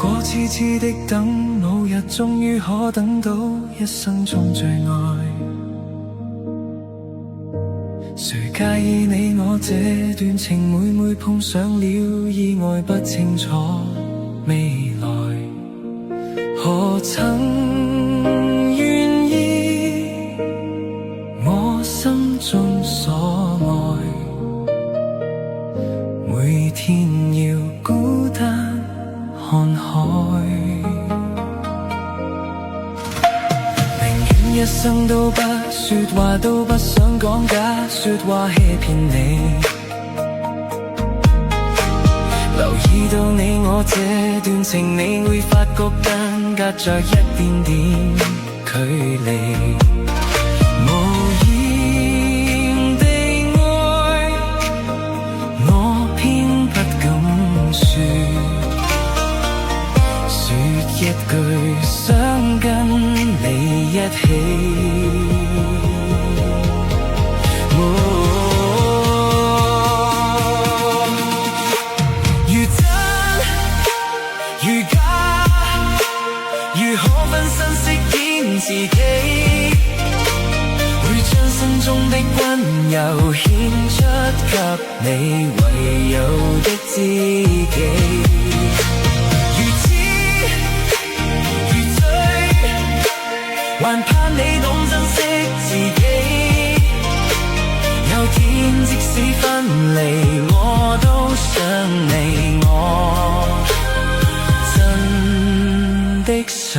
果痴痴的等，某日終於可等到一生中最愛。誰介意你我這段情，每每碰上了意外，不清楚未來。何曾願意我心中所愛，每天要孤單看海，寧願一生都不說話，都不想講假說話欺騙你。留意到你我這段情，你會發覺間隔着一點點距離。無言地愛，我偏不敢說，說一句想跟你一起。如真如假，如可分身飾演自己，會將心中的溫柔獻出給你唯有的知己。如痴如醉，還盼你懂珍惜自己。有天即使分離，我都想你，我真的想